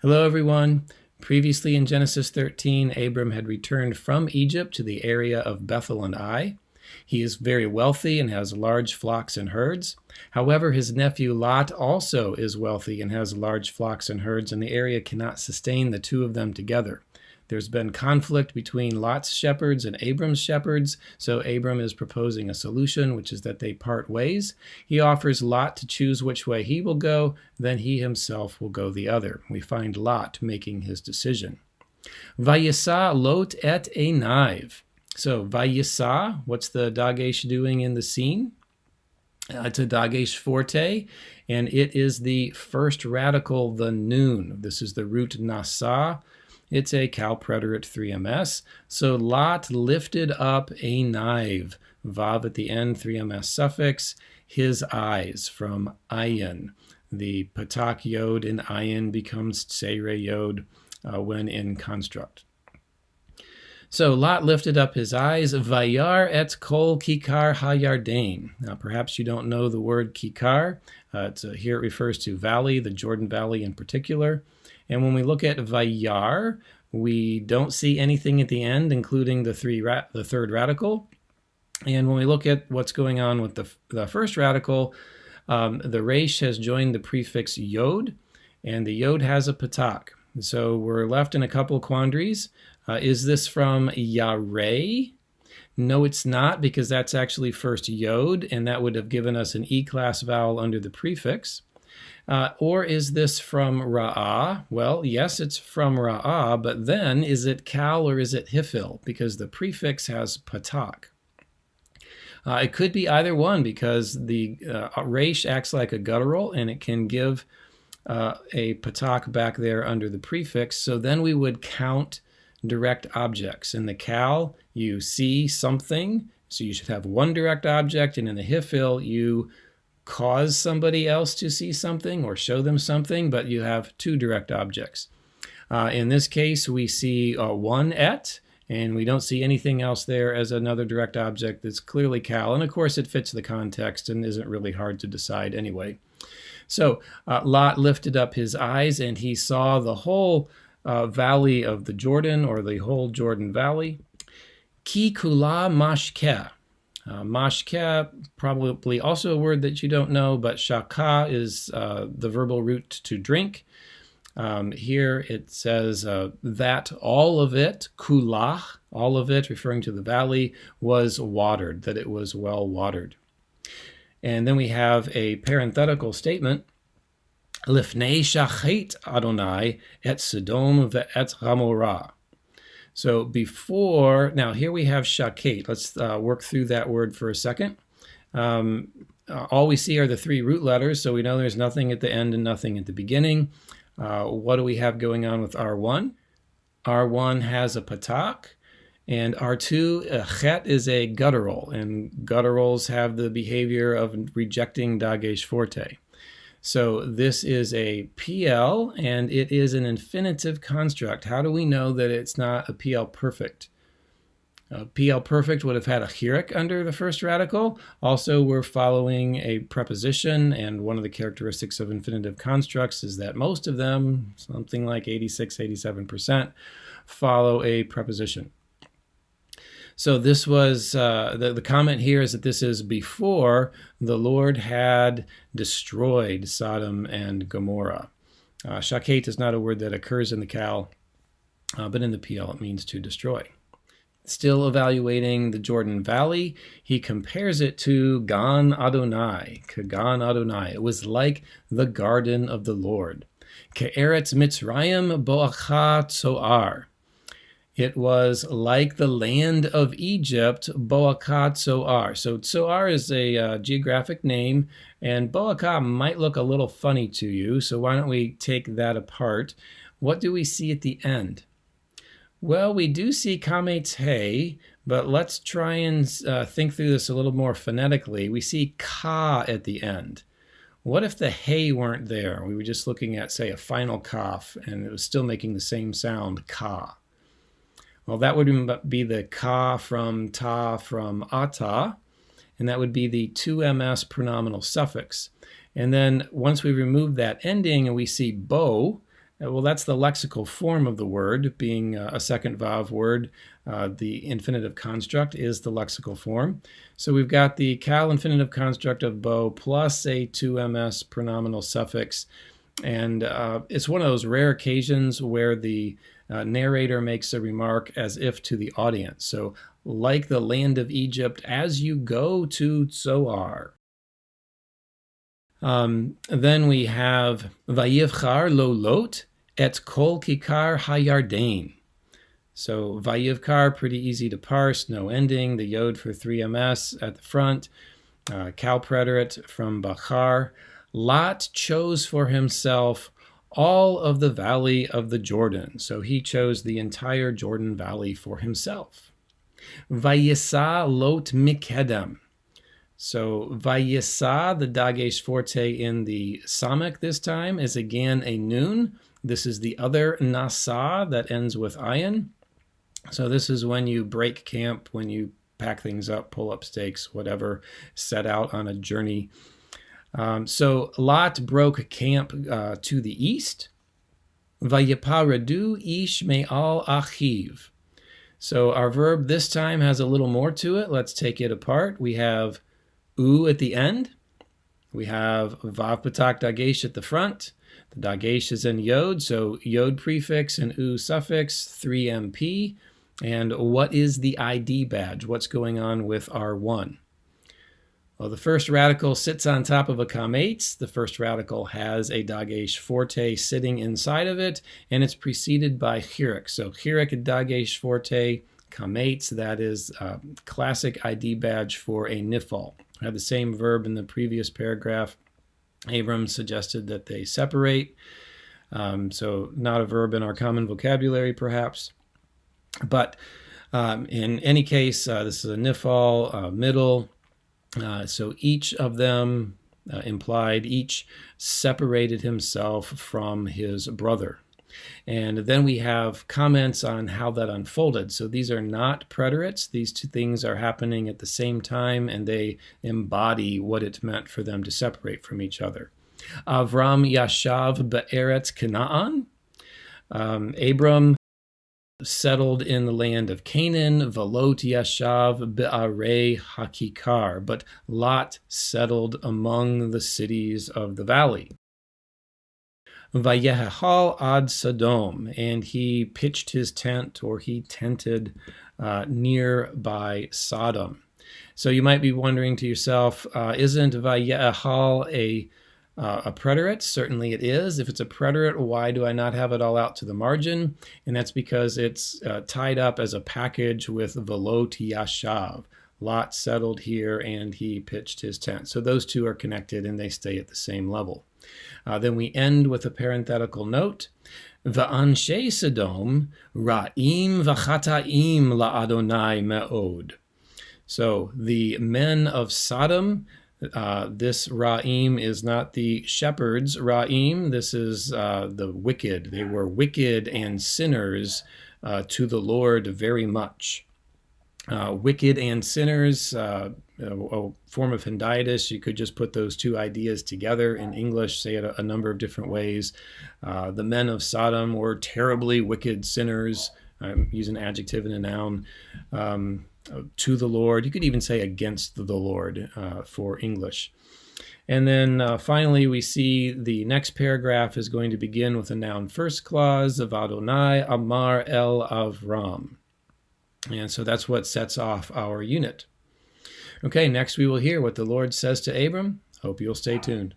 Hello, everyone. Previously in Genesis 13, Abram had returned from Egypt to the area of Bethel and Ai. He is very wealthy and has large flocks and herds. However, his nephew Lot also is wealthy and has large flocks and herds, and the area cannot sustain the two of them together. There's been conflict between Lot's shepherds and Abram's shepherds, so Abram is proposing a solution, which is that they part ways. He offers Lot to choose which way he will go, then he himself will go the other. We find Lot making his decision. Vayisa Lot et Einaiv. So Vayisa, what's the Dagesh doing in the scene? It's a Dagesh forte, and it is the first radical, the nun. This is the root nasa. It's a cal preterite 3ms. So Lot lifted up a knife, vav at the end, 3ms suffix, his eyes, from ayin. The patak yod in ayin becomes tseire yod when in construct. So Lot lifted up his eyes, vayar et kol kikar hayardain. Now perhaps you don't know the word kikar. Here it refers to valley, the Jordan Valley in particular. And when we look at vayar, we don't see anything at the end, including the third radical. And when we look at what's going on with the first radical, the resh has joined the prefix yod, and the yod has a patak. So we're left in a couple quandaries. Is this from yareh? No, it's not, because that's actually first yod, and that would have given us an E-class vowel under the prefix. Or is this from ra'ah? Well, yes, it's from ra'ah, but then is it kal or is it hifil? Because the prefix has patak. It could be either one, because the resh acts like a guttural, and it can give a patak back there under the prefix. So then we would count direct objects. In the kal, you see something, so you should have one direct object, and in the hifil, you cause somebody else to see something or show them something, but you have two direct objects. In this case, we see one et, and we don't see anything else there as another direct object that's clearly kal, and of course it fits the context and isn't really hard to decide anyway. So Lot lifted up his eyes, and he saw the whole valley of the Jordan, or the whole Jordan Valley. Ki kula mashkeh. Mashkeh, probably also a word that you don't know, but shaka is the verbal root to drink. Here it says that all of it, kulah, all of it, referring to the valley, was watered, that it was well watered. And then we have a parenthetical statement, Lifnei shachet Adonai et Sodom ve'et Gomorrah. So before, now here we have shachet. Let's work through that word for a second. All we see are the three root letters, so we know there's nothing at the end and nothing at the beginning. What do we have going on with R1? R1 has a patak, and R2, chet is a guttural, and gutturals have the behavior of rejecting dagesh forte. So this is a PL, and it is an infinitive construct. How do we know that it's not a PL perfect? PL perfect would have had a chirik under the first radical. Also, we're following a preposition, and one of the characteristics of infinitive constructs is that most of them, something like 86-87%, follow a preposition. So this was, the comment here is that this is before the Lord had destroyed Sodom and Gomorrah. Shachet is not a word that occurs in the kal, but in the PL it means to destroy. Still evaluating the Jordan Valley, he compares it to Gan Adonai, Kagan Adonai. It was like the garden of the Lord. Ke'eretz Mitzrayim bo'acha tzoar. It was like the land of Egypt, bo'acha tzoar. So tzoar is a geographic name, and bo'acha might look a little funny to you, so why don't we take that apart. What do we see at the end? Well, we do see kametz hey, but let's try and think through this a little more phonetically. We see ka at the end. What if the hey weren't there? We were just looking at, say, a final kaf, and it was still making the same sound, ka. Well, that would be the ka from ta from ata, and that would be the 2ms pronominal suffix. And then once we remove that ending and we see bo, Well, that's the lexical form of the word, being a second vav word. The infinitive construct is the lexical form. So we've got the cal infinitive construct of bo plus a 2ms pronominal suffix. And it's one of those rare occasions where the narrator makes a remark as if to the audience. So, like the land of Egypt, as you go to Zoar. Then we have Vayivchar lo lot et kol kikar hayardain. So Vayivkar, pretty easy to parse, no ending, the yod for 3ms at the front, cal preterite from Bachar. Lot chose for himself all of the valley of the Jordan. So he chose the entire Jordan Valley for himself. Vayisa lot mikedem. So Vayisa, the dagesh forte in the Samek this time, is again a noon. This is the other nasa that ends with ayin. So this is when you break camp, when you pack things up, pull up stakes, whatever, set out on a journey. So Lot broke camp to the east. Vayiparadu ish me'al achiv. So our verb this time has a little more to it. Let's take it apart. We have u at the end. We have vav patak dagesh at the front. The dagesh is in yod, so yod prefix and u suffix, 3mp. And what is the ID badge? What's going on with R1? Well, the first radical sits on top of a kametz. The first radical has a dagesh forte sitting inside of it, and it's preceded by chirik. So chirik, dagesh forte, kametz, that is a classic ID badge for a nifal. I had the same verb in the previous paragraph. Abram suggested that they separate. So not a verb in our common vocabulary, perhaps. But in any case, this is a nifal, middle. So each of them implied, each separated himself from his brother. And then we have comments on how that unfolded. So these are not preterites. These two things are happening at the same time, and they embody what it meant for them to separate from each other. Avram yashav be'eretz Canaan. Abram settled in the land of Canaan, Velot yashav be'arei hakikar, but Lot settled among the cities of the valley. Vayehal ad Sodom, and he pitched his tent, or he tented nearby Sodom. So you might be wondering to yourself, isn't Vayehal a preterite? Certainly it is. If it's a preterite, why do I not have it all out to the margin? And that's because it's tied up as a package with velot yashav. Lot settled here and he pitched his tent. So those two are connected and they stay at the same level. Then we end with a parenthetical note. Va'anshe Sodom ra'im v'chata'im la'Adonai me'od. So the men of Sodom, this ra'im is not the shepherds ra'im. This is the wicked. They were wicked and sinners to the Lord very much. Wicked and sinners, a form of hendiadys. You could just put those two ideas together in English, say it a number of different ways. The men of Sodom were terribly wicked sinners. Use an adjective and a noun. To the Lord. You could even say against the Lord for English. And then finally, we see the next paragraph is going to begin with a noun first clause of Adonai Amar El Avram. And so that's what sets off our unit. Okay, next we will hear what the Lord says to Abram. Hope you'll stay tuned.